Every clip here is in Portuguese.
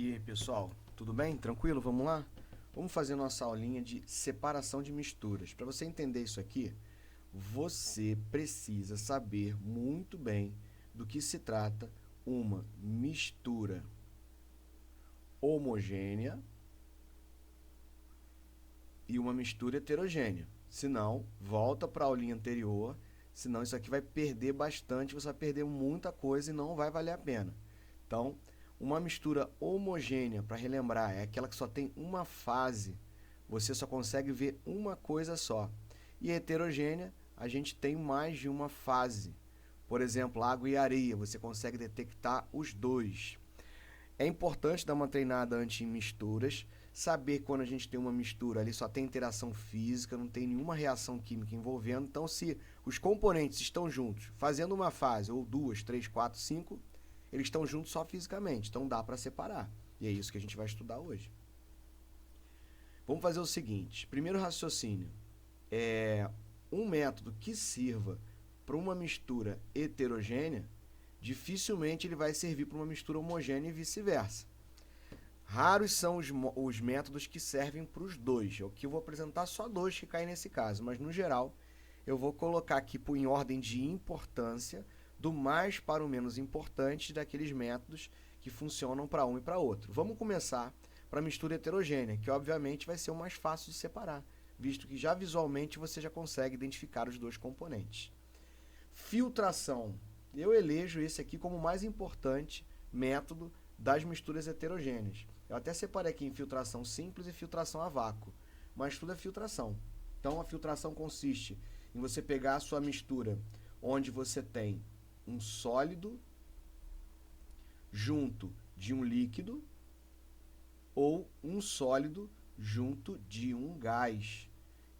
E aí, pessoal, tudo bem? Tranquilo? Vamos lá? Vamos fazer nossa aulinha de separação de misturas. Para você entender isso aqui, você precisa saber muito bem do que se trata uma mistura homogênea e uma mistura heterogênea. Senão, volta para a aulinha anterior, senão isso aqui vai perder bastante, você vai perder muita coisa e não vai valer a pena. Então, uma mistura homogênea, para relembrar, é aquela que só tem uma fase, você só consegue ver uma coisa só. E heterogênea, a gente tem mais de uma fase. Por exemplo, água e areia, você consegue detectar os dois. É importante dar uma treinada antes em misturas, saber quando a gente tem uma mistura ali só tem interação física, não tem nenhuma reação química envolvendo. Então, se os componentes estão juntos, fazendo uma fase, ou duas, três, quatro, cinco, eles estão juntos só fisicamente, então dá para separar. E é isso que a gente vai estudar hoje. Vamos fazer o seguinte, primeiro raciocínio, um método que sirva para uma mistura heterogênea, dificilmente ele vai servir para uma mistura homogênea e vice-versa. Raros são os métodos que servem para os dois. Eu vou apresentar só dois que caem nesse caso, mas no geral eu vou colocar aqui em ordem de importância, do mais para o menos importante daqueles métodos que funcionam para um e para outro. Vamos começar para a mistura heterogênea, que obviamente vai ser o mais fácil de separar, visto que já visualmente você já consegue identificar os dois componentes. Filtração. Eu elejo esse aqui como o mais importante método das misturas heterogêneas. Eu até separei aqui em filtração simples e filtração a vácuo, mas tudo é filtração. Então, a filtração consiste em você pegar a sua mistura onde você tem um sólido junto de um líquido ou um sólido junto de um gás.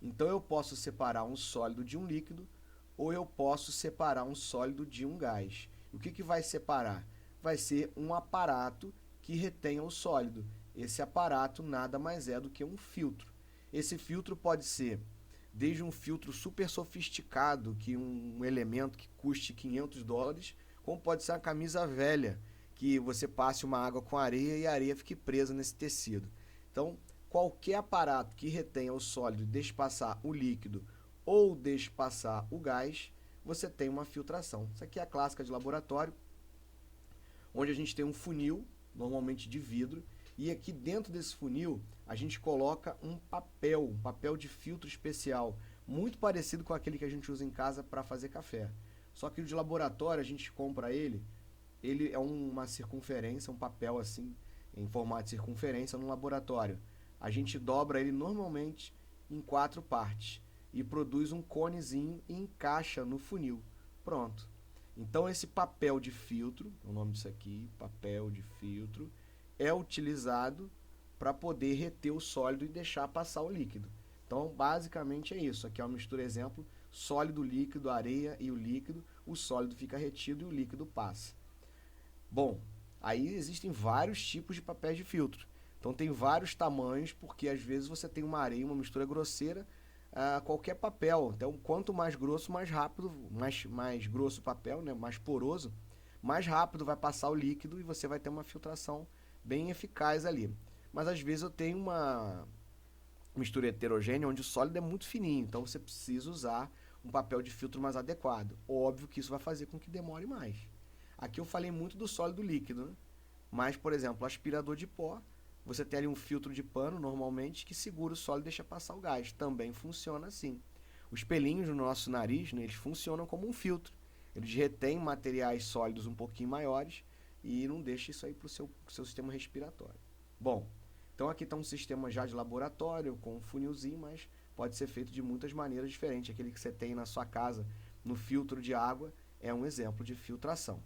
Então, eu posso separar um sólido de um líquido ou eu posso separar um sólido de um gás. O que vai separar? Vai ser um aparato que retenha o sólido. Esse aparato nada mais é do que um filtro. Esse filtro pode ser desde um filtro super sofisticado, que um elemento que custe $500, como pode ser uma camisa velha, que você passe uma água com areia e a areia fique presa nesse tecido. Então, qualquer aparato que retenha o sólido e deixe passar o líquido ou deixe passar o gás, você tem uma filtração. Isso aqui é a clássica de laboratório, onde a gente tem um funil, normalmente de vidro, e aqui dentro desse funil a gente coloca um papel de filtro especial, muito parecido com aquele que a gente usa em casa para fazer café. Só que o de laboratório a gente compra ele é uma circunferência, um papel assim, em formato de circunferência no laboratório. A gente dobra ele normalmente em 4 partes e produz um conezinho e encaixa no funil. Pronto. Então, esse papel de filtro, o nome disso aqui, papel de filtro, é utilizado para poder reter o sólido e deixar passar o líquido. Então, basicamente é isso. Aqui é uma mistura exemplo, sólido, líquido, areia e o líquido. O sólido fica retido e o líquido passa. Bom, aí existem vários tipos de papéis de filtro. Então, tem vários tamanhos, porque às vezes você tem uma areia, uma mistura grosseira, qualquer papel. Então, quanto mais grosso, mais rápido, mais grosso o papel, né, mais poroso, mais rápido vai passar o líquido e você vai ter uma filtração bem eficaz ali. Mas às vezes eu tenho uma mistura heterogênea onde o sólido é muito fininho, então você precisa usar um papel de filtro mais adequado. Óbvio que isso vai fazer com que demore mais. Aqui eu falei muito do sólido líquido, né? Mas, por exemplo, aspirador de pó, você tem ali um filtro de pano, normalmente, que segura o sólido e deixa passar o gás. Também funciona assim. Os pelinhos no nosso nariz, né, eles funcionam como um filtro. Eles retêm materiais sólidos um pouquinho maiores e não deixam isso aí para o seu sistema respiratório. Bom, então aqui está um sistema já de laboratório, com um funilzinho, mas pode ser feito de muitas maneiras diferentes. Aquele que você tem na sua casa, no filtro de água, é um exemplo de filtração.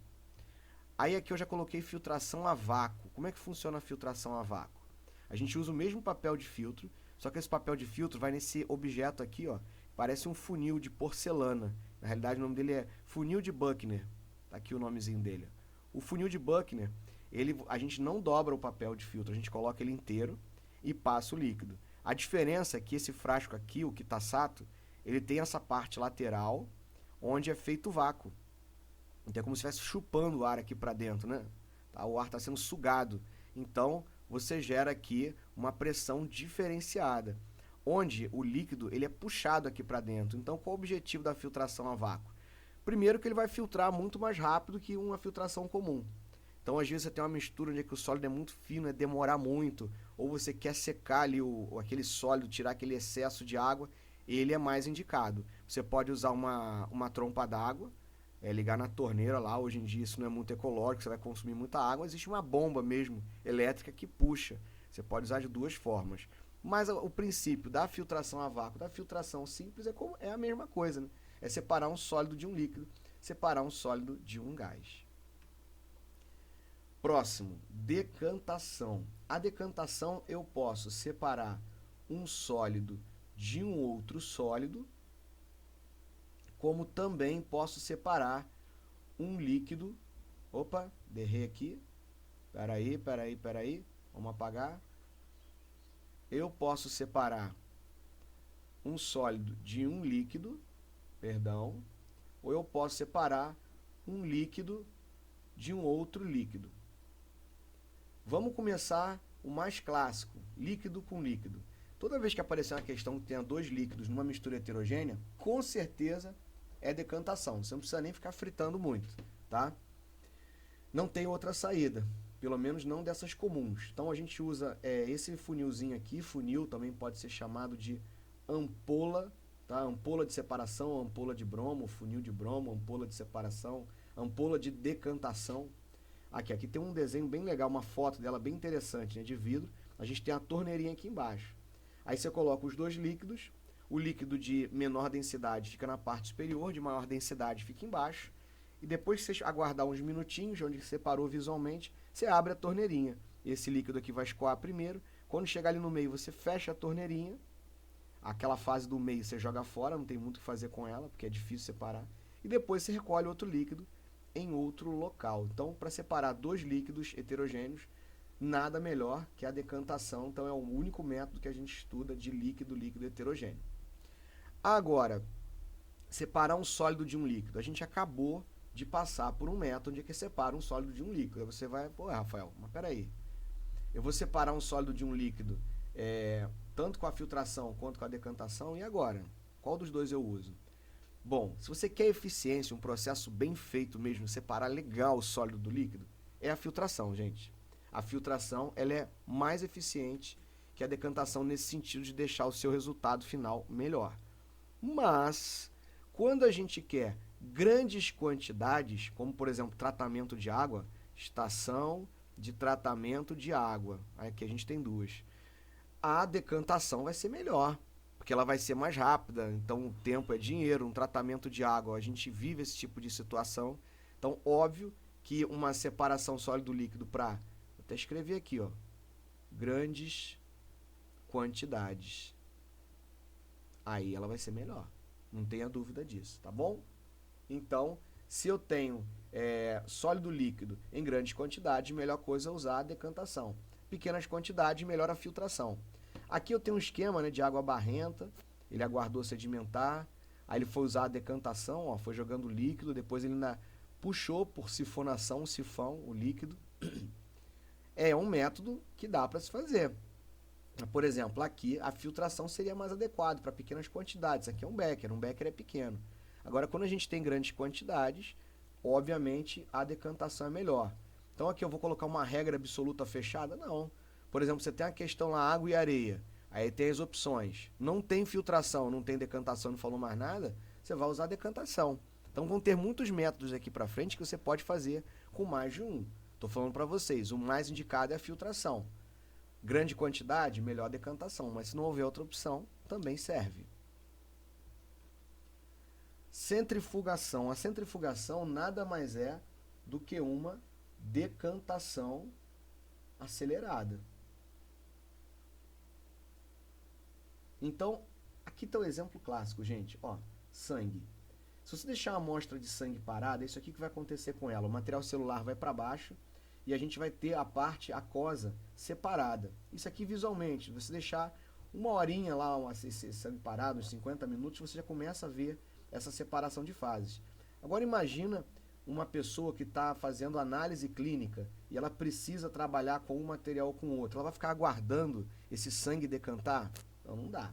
Aí aqui eu já coloquei filtração a vácuo. Como é que funciona a filtração a vácuo? A gente usa o mesmo papel de filtro, só que esse papel de filtro vai nesse objeto aqui, ó, parece um funil de porcelana. Na realidade o nome dele é funil de Buchner. Tá aqui o nomezinho dele. O funil de Buchner, a gente não dobra o papel de filtro, a gente coloca ele inteiro e passa o líquido. A diferença é que esse frasco aqui, o Kitasato, ele tem essa parte lateral onde é feito vácuo. Então é como se estivesse chupando o ar aqui para dentro, né? Tá? O ar está sendo sugado. Então, você gera aqui uma pressão diferenciada, onde o líquido ele é puxado aqui para dentro. Então, qual o objetivo da filtração a vácuo? Primeiro que ele vai filtrar muito mais rápido que uma filtração comum. Então, às vezes, você tem uma mistura onde o sólido é muito fino, é demorar muito, ou você quer secar ali aquele sólido, tirar aquele excesso de água, ele é mais indicado. Você pode usar uma trompa d'água, ligar na torneira lá, hoje em dia isso não é muito ecológico, você vai consumir muita água, existe uma bomba mesmo, elétrica, que puxa. Você pode usar de duas formas. Mas o princípio da filtração a vácuo, da filtração simples, é a mesma coisa, né? É separar um sólido de um líquido, separar um sólido de um gás. Próximo, decantação. A decantação eu posso separar um sólido de um outro sólido, como também posso separar um líquido. Opa, derrei aqui. Peraí. Vamos apagar. Eu posso separar um sólido de um líquido, ou eu posso separar um líquido de um outro líquido. Vamos começar o mais clássico, líquido com líquido. Toda vez que aparecer uma questão que tenha dois líquidos numa mistura heterogênea, com certeza é decantação. Você não precisa nem ficar fritando muito, tá? Não tem outra saída, pelo menos não dessas comuns. Então a gente usa esse funilzinho aqui, funil também pode ser chamado de ampola, tá? Ampola de separação, ampola de bromo, funil de bromo, ampola de separação, ampola de decantação. Aqui tem um desenho bem legal, uma foto dela bem interessante, né, de vidro. A gente tem a torneirinha aqui embaixo. Aí você coloca os dois líquidos, o líquido de menor densidade fica na parte superior, de maior densidade fica embaixo. E depois que você aguardar uns minutinhos, onde você separou visualmente, você abre a torneirinha. Esse líquido aqui vai escoar primeiro. Quando chegar ali no meio, você fecha a torneirinha. Aquela fase do meio você joga fora, não tem muito o que fazer com ela, porque é difícil separar. E depois você recolhe outro líquido em outro local. Então, para separar dois líquidos heterogêneos, nada melhor que a decantação. Então, é o único método que a gente estuda de líquido heterogêneo. Agora, separar um sólido de um líquido. A gente acabou de passar por um método que separa um sólido de um líquido. Aí você vai, pô, Rafael, mas peraí. Eu vou separar um sólido de um líquido tanto com a filtração quanto com a decantação, e agora? Qual dos dois eu uso? Bom, se você quer eficiência, um processo bem feito mesmo, separar legal o sólido do líquido, é a filtração, gente. A filtração ela é mais eficiente que a decantação nesse sentido de deixar o seu resultado final melhor. Mas, quando a gente quer grandes quantidades, como por exemplo tratamento de água, estação de tratamento de água, aqui a gente tem duas, a decantação vai ser melhor, porque ela vai ser mais rápida, então o tempo é dinheiro, um tratamento de água, a gente vive esse tipo de situação, então óbvio que uma separação sólido-líquido para, vou até escrever aqui, ó, grandes quantidades, aí ela vai ser melhor, não tenha dúvida disso, tá bom? Então, se eu tenho sólido-líquido em grandes quantidades, melhor coisa é usar a decantação. Pequenas quantidades, melhor a filtração. Aqui eu tenho um esquema, né, de água barrenta, ele aguardou sedimentar, aí ele foi usar a decantação, ó, foi jogando líquido, depois ele ainda puxou por sifonação, o sifão, o líquido. É um método que dá para se fazer. Por exemplo, aqui a filtração seria mais adequada para pequenas quantidades. Aqui é um becker é pequeno. Agora, quando a gente tem grandes quantidades, obviamente a decantação é melhor. Então aqui eu vou colocar uma regra absoluta fechada? Não. Por exemplo, você tem a questão lá, água e areia. Aí tem as opções. Não tem filtração, não tem decantação, não falou mais nada, você vai usar a decantação. Então vão ter muitos métodos aqui para frente que você pode fazer com mais de um. Estou falando para vocês, o mais indicado é a filtração. Grande quantidade, melhor a decantação, mas se não houver outra opção, também serve. Centrifugação. A centrifugação nada mais é do que uma decantação acelerada. Então, aqui está o exemplo clássico, gente. Ó, sangue. Se você deixar uma amostra de sangue parada, é isso aqui que vai acontecer com ela. O material celular vai para baixo e a gente vai ter a parte aquosa separada. Isso aqui visualmente, se você deixar uma horinha lá, esse sangue parado, uns 50 minutos, você já começa a ver essa separação de fases. Agora imagina uma pessoa que está fazendo análise clínica e ela precisa trabalhar com um material ou com o outro. Ela vai ficar aguardando esse sangue decantar? Então não dá.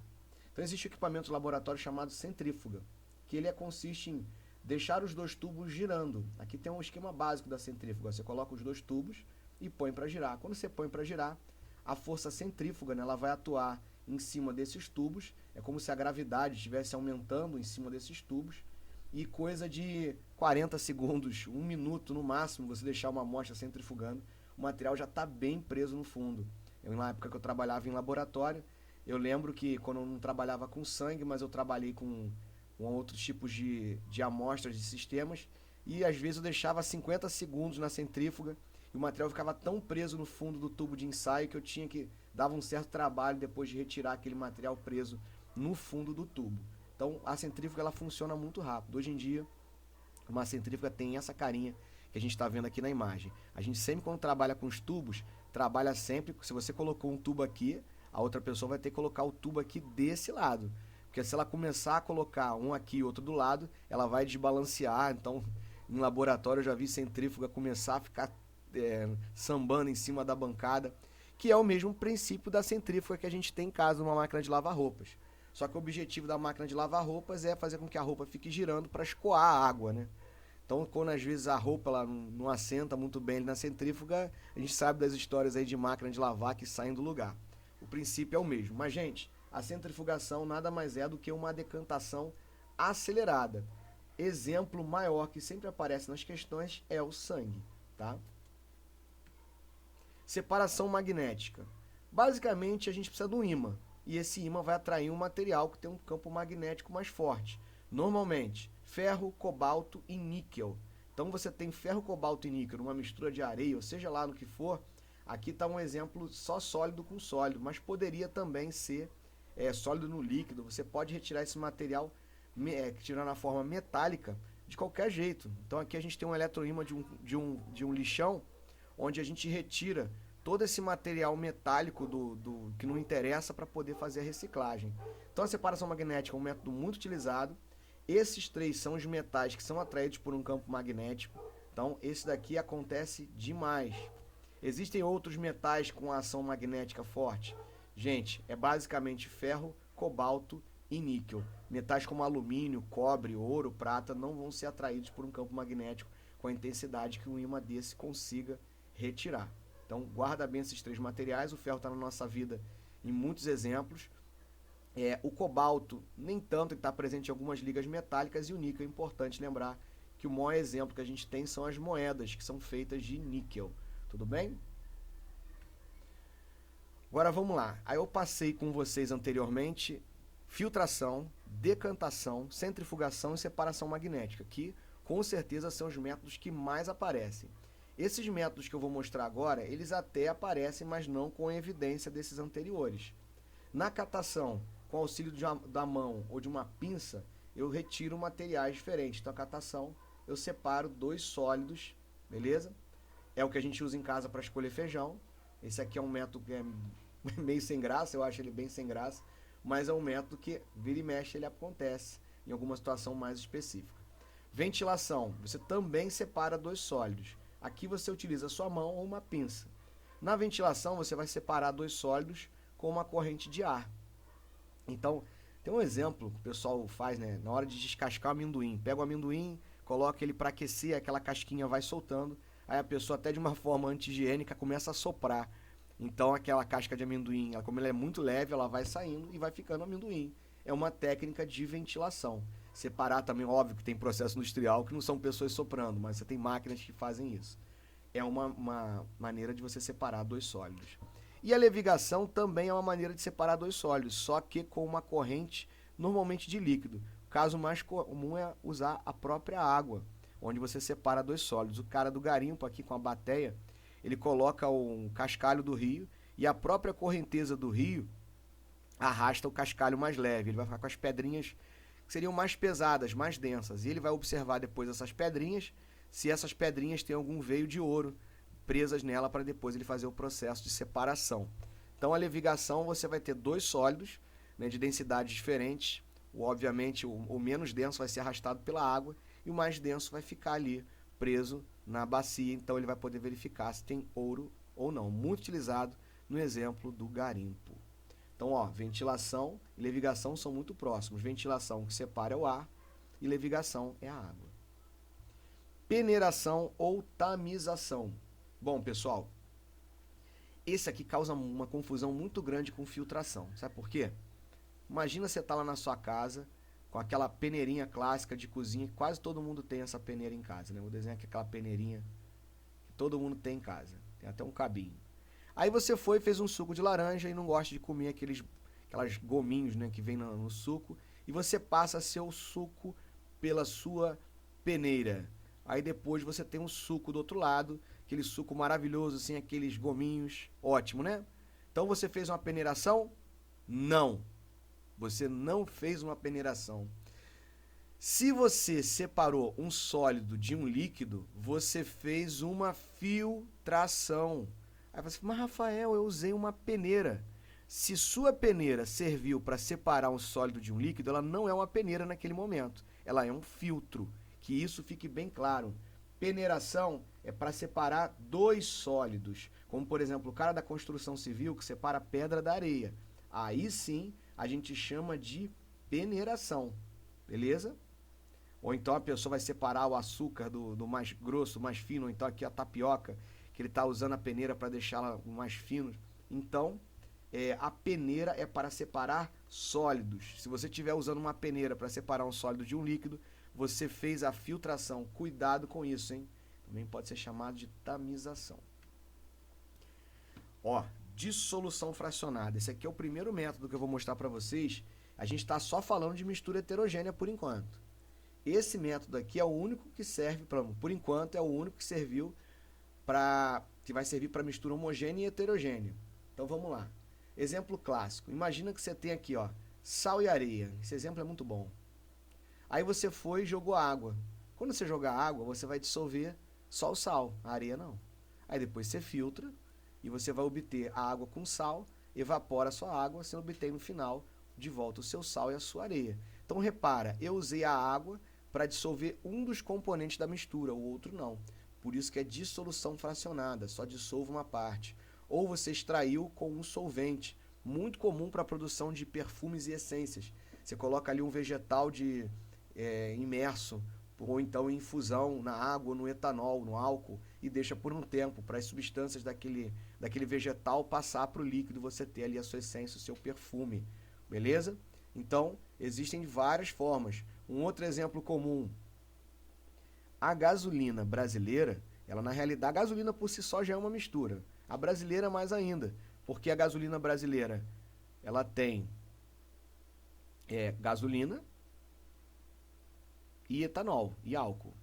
Então existe um equipamento de laboratório chamado centrífuga, que ele consiste em deixar os dois tubos girando. Aqui tem um esquema básico da centrífuga. Você coloca os dois tubos e põe para girar. Quando você põe para girar, a força centrífuga, né, ela vai atuar em cima desses tubos. É como se a gravidade estivesse aumentando em cima desses tubos. E coisa de 40 segundos, 1 minuto no máximo, você deixar uma amostra centrifugando, o material já está bem preso no fundo. Na época que eu trabalhava em laboratório, eu lembro que quando eu não trabalhava com sangue, mas eu trabalhei com outros tipos de amostras de sistemas, e às vezes eu deixava 50 segundos na centrífuga e o material ficava tão preso no fundo do tubo de ensaio que eu tinha que dava um certo trabalho depois de retirar aquele material preso no fundo do tubo. Então a centrífuga ela funciona muito rápido. Hoje em dia, uma centrífuga tem essa carinha que a gente está vendo aqui na imagem. A gente sempre, quando trabalha com os tubos, trabalha sempre, se você colocou um tubo aqui, a outra pessoa vai ter que colocar o tubo aqui desse lado. Porque se ela começar a colocar um aqui e outro do lado, ela vai desbalancear. Então, em laboratório eu já vi centrífuga começar a ficar sambando em cima da bancada, que é o mesmo princípio da centrífuga que a gente tem em casa numa máquina de lavar roupas. Só que o objetivo da máquina de lavar roupas é fazer com que a roupa fique girando para escoar a água, né? Então, quando às vezes a roupa ela não assenta muito bem ali na centrífuga, a gente sabe das histórias aí de máquina de lavar que saem do lugar. O princípio é o mesmo. Mas, gente, a centrifugação nada mais é do que uma decantação acelerada. Exemplo maior que sempre aparece nas questões é o sangue, tá? Separação magnética. Basicamente, a gente precisa de um ímã. E esse ímã vai atrair um material que tem um campo magnético mais forte. Normalmente, ferro, cobalto e níquel. Então você tem ferro, cobalto e níquel numa mistura de areia, ou seja lá no que for. Aqui está um exemplo só sólido com sólido, mas poderia também ser sólido no líquido. Você pode retirar esse material, tirar na forma metálica, de qualquer jeito. Então aqui a gente tem um eletroímã de um lixão, onde a gente retira todo esse material metálico que não interessa para poder fazer a reciclagem. Então a separação magnética é um método muito utilizado. Esses três são os metais que são atraídos por um campo magnético. Então esse daqui acontece demais. Existem outros metais com ação magnética forte? Gente, é basicamente ferro, cobalto e níquel. Metais como alumínio, cobre, ouro, prata não vão ser atraídos por um campo magnético com a intensidade que um ímã desse consiga retirar. Então guarda bem esses três materiais. O ferro está na nossa vida em muitos exemplos. O cobalto nem tanto, ele está presente em algumas ligas metálicas, e o níquel é importante lembrar que o maior exemplo que a gente tem são as moedas, que são feitas de níquel. Tudo bem? Agora vamos lá. Aí eu passei com vocês anteriormente filtração, decantação, centrifugação e separação magnética, que com certeza são os métodos que mais aparecem. Esses métodos que eu vou mostrar agora, eles até aparecem, mas não com evidência desses anteriores. Na catação, com auxílio da mão ou de uma pinça, eu retiro materiais diferentes. Então a catação, eu separo dois sólidos, beleza? É o que a gente usa em casa para escolher feijão. Esse aqui é um método que é meio sem graça, eu acho ele bem sem graça, mas é um método que vira e mexe ele acontece em alguma situação mais específica. Ventilação, você também separa dois sólidos. Aqui você utiliza a sua mão ou uma pinça. Na ventilação você vai separar dois sólidos com uma corrente de ar. Então, tem um exemplo que o pessoal faz, né? Na hora de descascar o amendoim. Pega o amendoim, coloca ele para aquecer, aquela casquinha vai soltando. Aí a pessoa, até de uma forma anti-higiênica, começa a soprar. Então aquela casca de amendoim, como ela é muito leve, ela vai saindo e vai ficando amendoim. É uma técnica de ventilação. Separar também, óbvio que tem processo industrial que não são pessoas soprando, mas você tem máquinas que fazem isso. É uma maneira de você separar dois sólidos. E a levigação também é uma maneira de separar dois sólidos, só que com uma corrente normalmente de líquido. O caso mais comum é usar a própria água, onde você separa dois sólidos. O cara do garimpo aqui com a bateia, ele coloca um cascalho do rio e a própria correnteza do rio arrasta o cascalho mais leve. Ele vai ficar com as pedrinhas que seriam mais pesadas, mais densas. E ele vai observar depois essas pedrinhas, se essas pedrinhas têm algum veio de ouro presas nela, para depois ele fazer o processo de separação. Então a levigação você vai ter dois sólidos, né, de densidades diferentes. Obviamente o menos denso vai ser arrastado pela água e o mais denso vai ficar ali preso na bacia, então ele vai poder verificar se tem ouro ou não. Muito utilizado no exemplo do garimpo. Então, ó, ventilação e levigação são muito próximos. Ventilação que separa é o ar e levigação é a água. Peneiração ou tamização. Bom, pessoal, esse aqui causa uma confusão muito grande com filtração. Sabe por quê? Imagina você tá lá na sua casa com aquela peneirinha clássica de cozinha, que quase todo mundo tem essa peneira em casa, né? Vou desenhar aqui aquela peneirinha que todo mundo tem em casa. Tem até um cabinho. Aí você foi e fez um suco de laranja e não gosta de comer aquelas gominhos, né, que vem no suco, e você passa seu suco pela sua peneira. Aí depois você tem um suco do outro lado, aquele suco maravilhoso, assim, aqueles gominhos, ótimo, né? Então você fez uma peneiração? Não. Você não fez uma peneiração. Se você separou um sólido de um líquido, você fez uma filtração. Aí você fala, mas Rafael, eu usei uma peneira. Se sua peneira serviu para separar um sólido de um líquido, ela não é uma peneira naquele momento. Ela é um filtro. Que isso fique bem claro. Peneiração é para separar dois sólidos. Como, por exemplo, o cara da construção civil que separa a pedra da areia. Aí sim a gente chama de peneiração. Beleza? Ou então a pessoa vai separar o açúcar do mais grosso, mais fino, ou então aqui a tapioca, que ele está usando a peneira para deixá-la mais fino. Então, a peneira é para separar sólidos. Se você estiver usando uma peneira para separar um sólido de um líquido, você fez a filtração. Cuidado com isso, hein? Também pode ser chamado de tamização. Ó, dissolução fracionada. Esse aqui é o primeiro método que eu vou mostrar para vocês. A gente está só falando de mistura heterogênea por enquanto. Esse método aqui é o único que serve para, por enquanto, é o único que serviu que vai servir para mistura homogênea e heterogênea. Então vamos lá. Exemplo clássico. Imagina que você tem aqui, ó, sal e areia. Esse exemplo é muito bom. Aí você foi e jogou água. Quando você jogar água, você vai dissolver só o sal, a areia não. Aí depois você filtra e você vai obter a água com sal, evapora a sua água, você obtém no final de volta o seu sal e a sua areia. Então repara, eu usei a água para dissolver um dos componentes da mistura, o outro não. Por isso que é dissolução fracionada, só dissolve uma parte. Ou você extraiu com um solvente, muito comum para a produção de perfumes e essências. Você coloca ali um vegetal imerso, ou então em infusão na água, no etanol, no álcool, e deixa por um tempo para as substâncias daquele vegetal passar para o líquido, você ter ali a sua essência, o seu perfume. Beleza? Então, existem várias formas. Um outro exemplo comum, a gasolina brasileira, ela na realidade, a gasolina por si só já é uma mistura. A brasileira mais ainda, porque a gasolina brasileira, ela tem gasolina e etanol e álcool.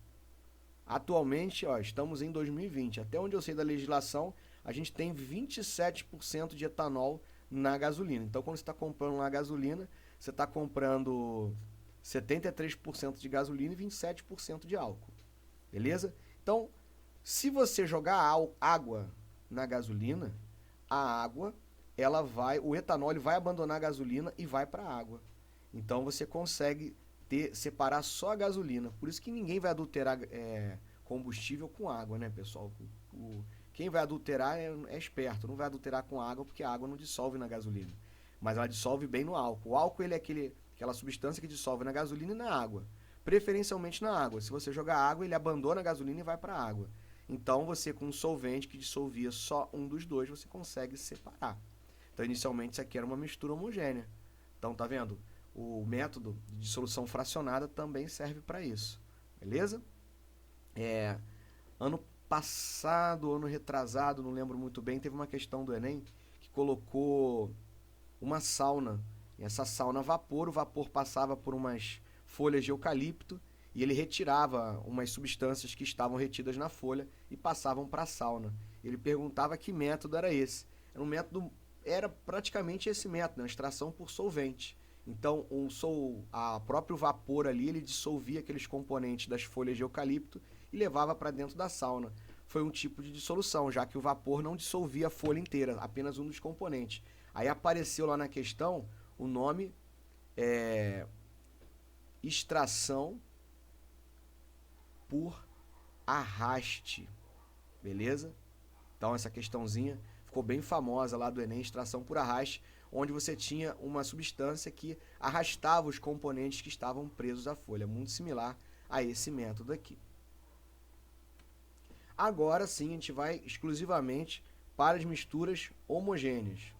Atualmente, ó, estamos em 2020. Até onde eu sei da legislação, a gente tem 27% de etanol na gasolina. Então, quando você está comprando uma gasolina, você está comprando 73% de gasolina e 27% de álcool. Beleza? Então, se você jogar água na gasolina, a água, o etanol ele vai abandonar a gasolina e vai para a água. Então, você consegue separar só a gasolina. Por isso que ninguém vai adulterar combustível com água, né, pessoal? Quem vai adulterar é esperto, não vai adulterar com água, porque a água não dissolve na gasolina. Mas ela dissolve bem no álcool. O álcool ele é aquela substância que dissolve na gasolina e na água. Preferencialmente na água. Se você jogar água, ele abandona a gasolina e vai para a água. Então, você com um solvente que dissolvia só um dos dois, você consegue separar. Então, inicialmente, isso aqui era uma mistura homogênea. Então, tá vendo? O método de dissolução fracionada também serve para isso. Beleza? Ano passado, ano retrasado, não lembro muito bem, teve uma questão do Enem que colocou uma sauna. E essa sauna a vapor, o vapor passava por umas folhas de eucalipto e ele retirava umas substâncias que estavam retidas na folha e passavam para a sauna. Ele perguntava que método era esse. Era praticamente esse método, a extração por solvente. Então, a próprio vapor ali, ele dissolvia aqueles componentes das folhas de eucalipto e levava para dentro da sauna. Foi um tipo de dissolução, já que o vapor não dissolvia a folha inteira, apenas um dos componentes. Aí apareceu lá na questão o nome extração por arraste, beleza? Então essa questãozinha ficou bem famosa lá do Enem, extração por arraste, onde você tinha uma substância que arrastava os componentes que estavam presos à folha, muito similar a esse método aqui. Agora sim a gente vai exclusivamente para as misturas homogêneas.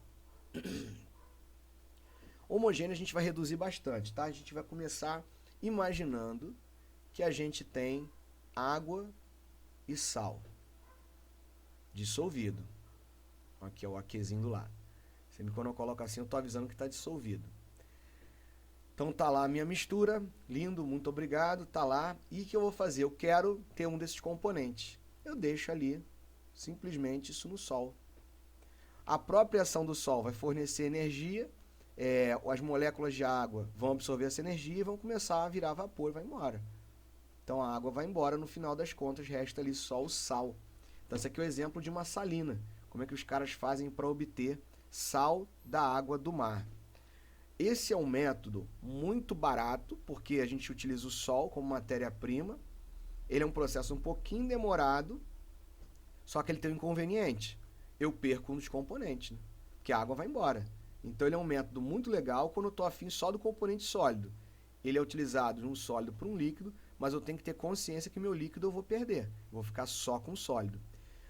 Homogênea a gente vai reduzir bastante, tá? A gente vai começar imaginando que a gente tem água e sal dissolvido. Aqui é o aquezinho do lado. Sempre quando eu coloco assim, eu estou avisando que está dissolvido. Então tá lá a minha mistura, lindo, muito obrigado, tá lá. E o que eu vou fazer? Eu quero ter um desses componentes. Eu deixo ali, simplesmente, isso no sol. A própria ação do sol vai fornecer energia, as moléculas de água vão absorver essa energia e vão começar a virar vapor e vai embora. Então a água vai embora, no final das contas resta ali só o sal. Então esse aqui é o exemplo de uma salina. Como é que os caras fazem para obter sal da água do mar. Esse é um método muito barato, porque a gente utiliza o sol como matéria-prima. Ele é um processo um pouquinho demorado, só que ele tem um inconveniente. Eu perco um dos componentes, né? Porque a água vai embora. Então ele é um método muito legal quando eu estou afim só do componente sólido. Ele é utilizado de um sólido para um líquido, mas eu tenho que ter consciência que meu líquido eu vou perder. Eu vou ficar só com o sólido.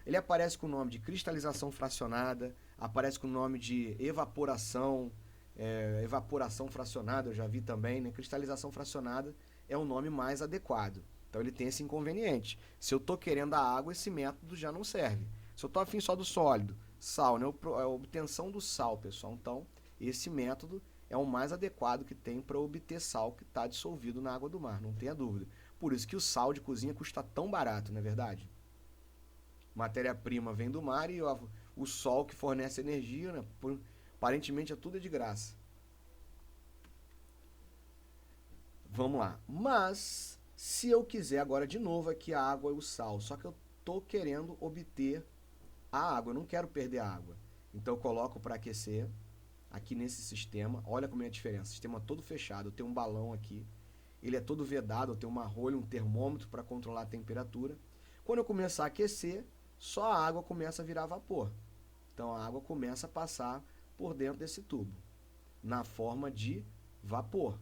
Ele aparece com o nome de cristalização fracionada, aparece com o nome de evaporação, evaporação fracionada, eu já vi também, né? Cristalização fracionada é o nome mais adequado. Então ele tem esse inconveniente. Se eu estou querendo a água, esse método já não serve. Se eu estou afim só do sólido, sal, né? A obtenção do sal, pessoal. Então, esse método é o mais adequado que tem para obter sal que está dissolvido na água do mar, não tenha dúvida. Por isso que o sal de cozinha custa tão barato, não é verdade? Matéria-prima vem do mar e o sol que fornece energia, né? Aparentemente é tudo de graça. Vamos lá. Mas, se eu quiser agora de novo aqui a água e o sal, só que eu estou querendo obter a água, eu não quero perder a água. Então eu coloco para aquecer aqui nesse sistema. Olha como é a diferença. Sistema todo fechado. Eu tenho um balão aqui. Ele é todo vedado. Eu tenho uma rolha, um termômetro para controlar a temperatura. Quando eu começar a aquecer, só a água começa a virar vapor. Então a água começa a passar por dentro desse tubo, na forma de vapor.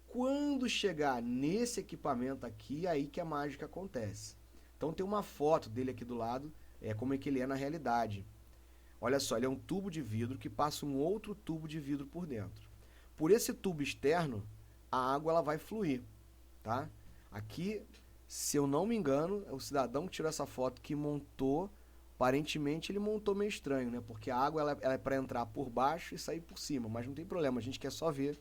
Quando chegar nesse equipamento aqui, é aí que a mágica acontece. Então tem uma foto dele aqui do lado, como é que ele é na realidade. Olha só, ele é um tubo de vidro que passa um outro tubo de vidro por dentro. Por esse tubo externo, a água ela vai fluir, tá? Aqui, se eu não me engano, é o cidadão que tirou essa foto que montou. Aparentemente ele montou meio estranho, né? Porque a água ela é para entrar por baixo e sair por cima, mas não tem problema, a gente quer só ver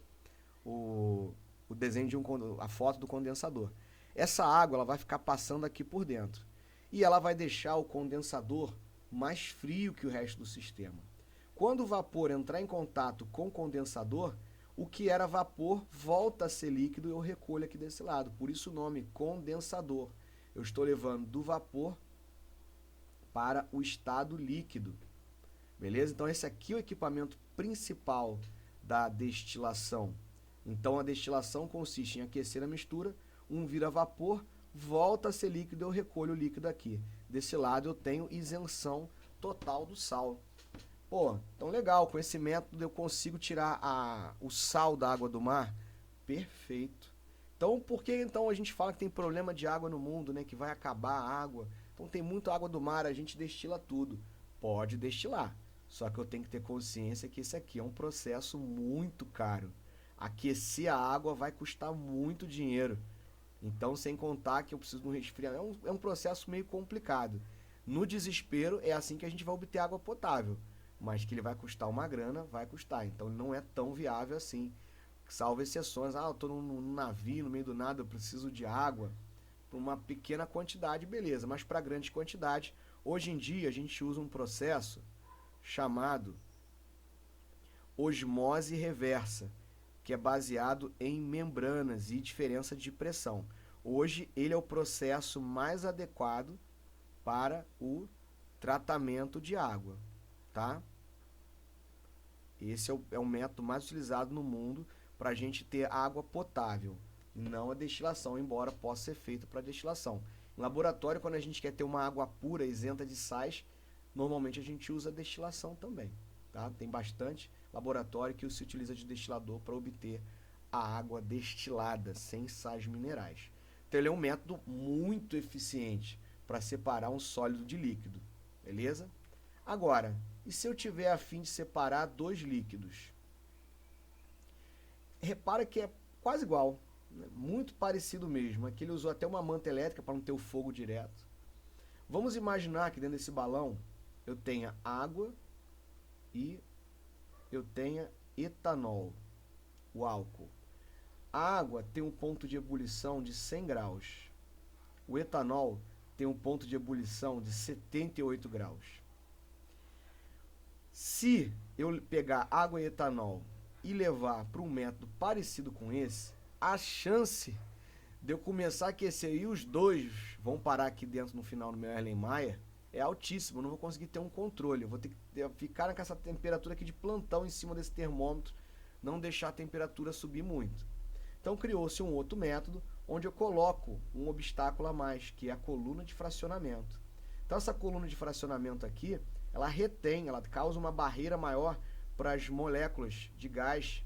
o desenho de a foto do condensador. Essa água ela vai ficar passando aqui por dentro e ela vai deixar o condensador mais frio que o resto do sistema. Quando o vapor entrar em contato com o condensador, o que era vapor volta a ser líquido e eu recolho aqui desse lado. Por isso o nome condensador. Eu estou levando do vapor para o estado líquido. Beleza? Então esse aqui é o equipamento principal da destilação. Então a destilação consiste em aquecer a mistura, vira vapor, volta a ser líquido, eu recolho o líquido aqui. Desse lado eu tenho isenção total do sal. Pô, então legal, com esse método eu consigo tirar o sal da água do mar? Perfeito. Então por que então a gente fala que tem problema de água no mundo, né? Que vai acabar a água? Então tem muita água do mar, a gente destila tudo. Pode destilar, só que eu tenho que ter consciência que isso aqui é um processo muito caro. Aquecer a água vai custar muito dinheiro. Então, sem contar que eu preciso de um resfriamento, é um processo meio complicado. No desespero, é assim que a gente vai obter água potável. Mas que ele vai custar uma grana, vai custar. Então, ele não é tão viável assim. Salvo exceções. Ah, eu estou num navio, no meio do nada, eu preciso de água. Para uma pequena quantidade, beleza. Mas para grande quantidade, hoje em dia, a gente usa um processo chamado osmose reversa, que é baseado em membranas e diferença de pressão. Hoje, ele é o processo mais adequado para o tratamento de água, tá? Esse é o método mais utilizado no mundo para a gente ter água potável, não a destilação, embora possa ser feita para destilação. No laboratório, quando a gente quer ter uma água pura, isenta de sais, normalmente a gente usa destilação também. Tá? Tem bastante laboratório que se utiliza de destilador para obter a água destilada, sem sais minerais. Então ele é um método muito eficiente para separar um sólido de líquido, beleza? Agora, e se eu tiver a fim de separar dois líquidos? Repara que é quase igual, né? Muito parecido mesmo. Aqui ele usou até uma manta elétrica para não ter o fogo direto. Vamos imaginar que dentro desse balão eu tenha água e eu tenha etanol, o álcool. A água tem um ponto de ebulição de 100 graus. O etanol tem um ponto de ebulição de 78 graus. Se eu pegar água e etanol e levar para um método parecido com esse, a chance de eu começar a aquecer e os dois vão parar aqui dentro no final do meu Erlenmeyer é altíssima. Eu não vou conseguir ter um controle. Eu vou ter que ficar com essa temperatura aqui de plantão em cima desse termômetro, não deixar a temperatura subir muito. Então criou-se um outro método onde eu coloco um obstáculo a mais, que é a coluna de fracionamento. Então essa coluna de fracionamento aqui, ela retém, ela causa uma barreira maior para as moléculas de gás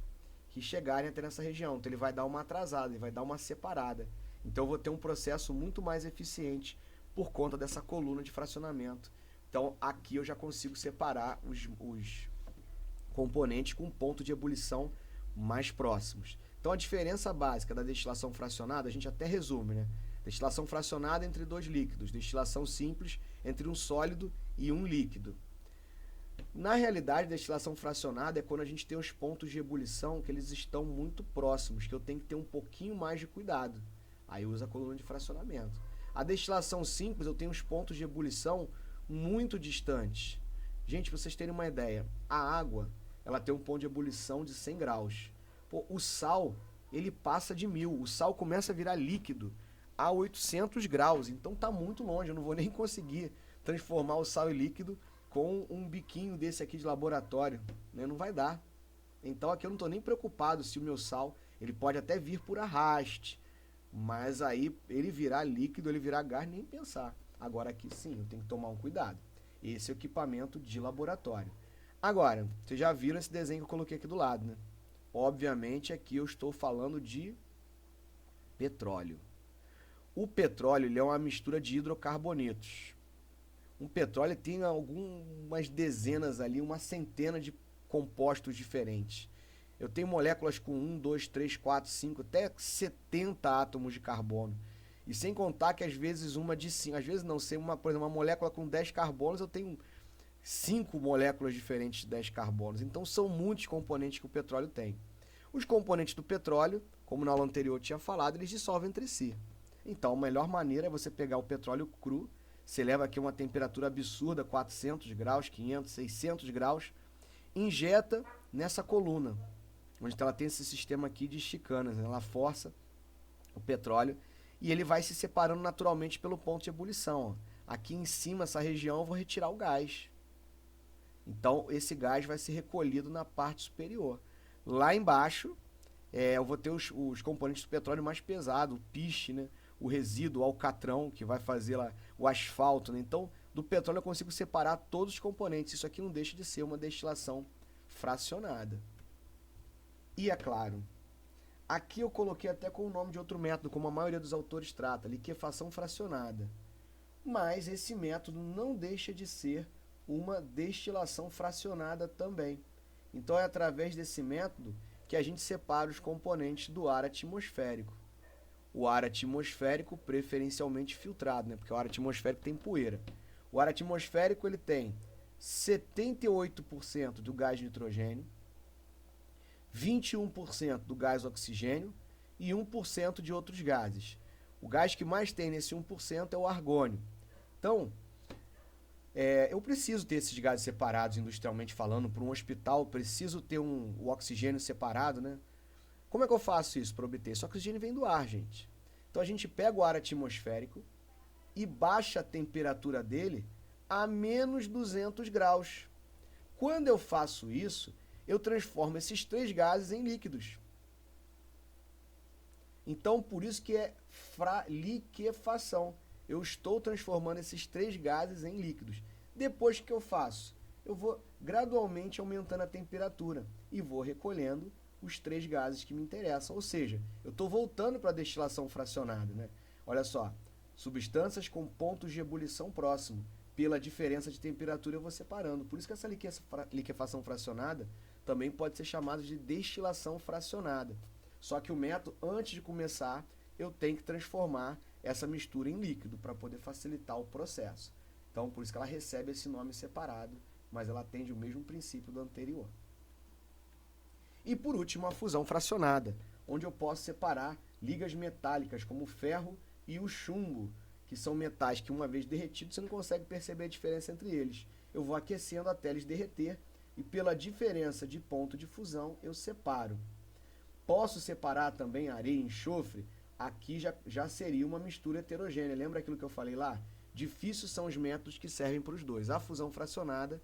que chegarem até nessa região. Então ele vai dar uma atrasada, ele vai dar uma separada. Então eu vou ter um processo muito mais eficiente por conta dessa coluna de fracionamento. Então aqui eu já consigo separar os componentes com ponto de ebulição mais próximos. Então a diferença básica da destilação fracionada, a gente até resume, né? Destilação fracionada entre dois líquidos, destilação simples entre um sólido e um líquido. Na realidade, destilação fracionada é quando a gente tem os pontos de ebulição que eles estão muito próximos, que eu tenho que ter um pouquinho mais de cuidado. Aí usa a coluna de fracionamento. A destilação simples, eu tenho os pontos de ebulição muito distantes. Gente, para vocês terem uma ideia, a água, ela tem um ponto de ebulição de 100 graus. Pô, o sal, ele passa de 1000. O sal começa a virar líquido a 800 graus. Então tá muito longe, eu não vou nem conseguir transformar o sal em líquido com um biquinho desse aqui de laboratório, né? Não vai dar. Então aqui eu não estou nem preocupado se o meu sal, ele pode até vir por arraste, mas aí ele virar líquido, ele virar gás, nem pensar. Agora aqui sim, eu tenho que tomar um cuidado. Esse é o equipamento de laboratório. Agora, vocês já viram esse desenho que eu coloquei aqui do lado, né? Obviamente aqui eu estou falando de petróleo. O petróleo ele é uma mistura de hidrocarbonetos. Um petróleo tem algumas dezenas ali, uma centena de compostos diferentes. Eu tenho moléculas com 1, 2, 3, 4, 5, até 70 átomos de carbono. E sem contar que às vezes uma de 5, às vezes não, sei por exemplo, uma molécula com 10 carbonos, eu tenho 5 moléculas diferentes de 10 carbonos. Então são muitos componentes que o petróleo tem. Os componentes do petróleo, como na aula anterior eu tinha falado, eles dissolvem entre si. Então a melhor maneira é você pegar o petróleo cru. Você leva aqui uma temperatura absurda, 400 graus, 500, 600 graus, injeta nessa coluna, onde ela tem esse sistema aqui de chicanas, né? Ela força o petróleo e ele vai se separando naturalmente pelo ponto de ebulição. Ó. Aqui em cima, essa região, eu vou retirar o gás. Então, esse gás vai ser recolhido na parte superior. Lá embaixo, eu vou ter os componentes do petróleo mais pesados, o piche, né? O resíduo, o alcatrão, que vai fazer lá o asfalto, né? Então, do petróleo eu consigo separar todos os componentes. Isso aqui não deixa de ser uma destilação fracionada. E é claro, aqui eu coloquei até com o nome de outro método, como a maioria dos autores trata, liquefação fracionada. Mas esse método não deixa de ser uma destilação fracionada também. Então é através desse método que a gente separa os componentes do ar atmosférico. O ar atmosférico preferencialmente filtrado, né? Porque o ar atmosférico tem poeira. O ar atmosférico ele tem 78% do gás nitrogênio, 21% do gás oxigênio e 1% de outros gases. O gás que mais tem nesse 1% é o argônio. Então, eu preciso ter esses gases separados, industrialmente falando, para um hospital, preciso ter o oxigênio separado, né? Como é que eu faço isso para obter? Esse oxigênio vem do ar, gente. Então a gente pega o ar atmosférico e baixa a temperatura dele a menos 200 graus. Quando eu faço isso, eu transformo esses 3 gases em líquidos. Então, por isso que é liquefação. eu estou transformando esses 3 gases em líquidos. Depois que eu faço? Eu vou gradualmente aumentando a temperatura e vou recolhendo os 3 gases que me interessam. Ou seja, eu estou voltando para a destilação fracionada, né? Olha só, substâncias com pontos de ebulição próximo. Pela diferença de temperatura eu vou separando. Por isso que essa liquefação fracionada também pode ser chamada de destilação fracionada. Só que o método, antes de começar, eu tenho que transformar essa mistura em líquido para poder facilitar o processo. Então, por isso que ela recebe esse nome separado, mas ela atende o mesmo princípio do anterior. E por último, a fusão fracionada, onde eu posso separar ligas metálicas como o ferro e o chumbo, que são metais que uma vez derretidos você não consegue perceber a diferença entre eles. Eu vou aquecendo até eles derreter e pela diferença de ponto de fusão eu separo. Posso separar também areia e enxofre? Aqui já seria uma mistura heterogênea. Lembra aquilo que eu falei lá? Difíceis são os métodos que servem para os dois. A fusão fracionada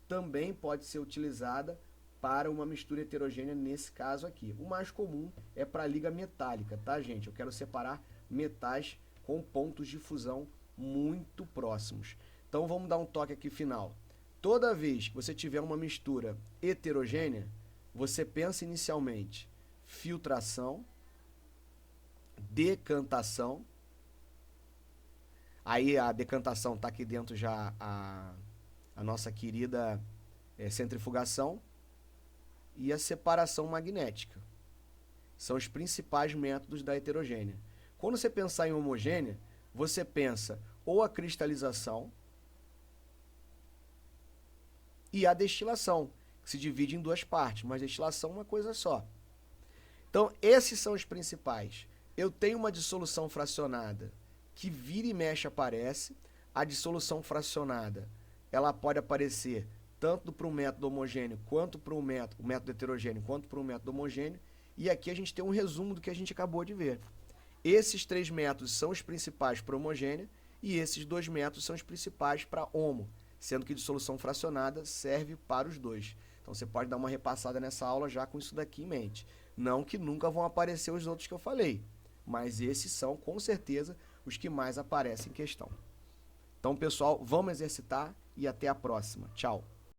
também pode ser utilizada para uma mistura heterogênea nesse caso aqui. O mais comum é para a liga metálica, tá, gente? Eu quero separar metais com pontos de fusão muito próximos. Então vamos dar um toque aqui final. Toda vez que você tiver uma mistura heterogênea, você pensa inicialmente filtração, decantação. Aí a decantação está aqui dentro já a nossa querida centrifugação e a separação magnética. São os principais métodos da heterogênea. Quando você pensar em homogênea, você pensa ou a cristalização e a destilação, que se divide em 2 partes, mas destilação é uma coisa só. Então, esses são os principais. Eu tenho uma dissolução fracionada que vira e mexe aparece. A dissolução fracionada, ela pode aparecer tanto para um método homogêneo, quanto para um método heterogêneo, quanto para um método homogêneo. E aqui a gente tem um resumo do que a gente acabou de ver. Esses 3 métodos são os principais para homogênea e esses 2 métodos são os principais para homo, sendo que dissolução fracionada serve para os 2. Então você pode dar uma repassada nessa aula já com isso daqui em mente. Não que nunca vão aparecer os outros que eu falei, mas esses são com certeza os que mais aparecem em questão. Então, pessoal, vamos exercitar e até a próxima. Tchau!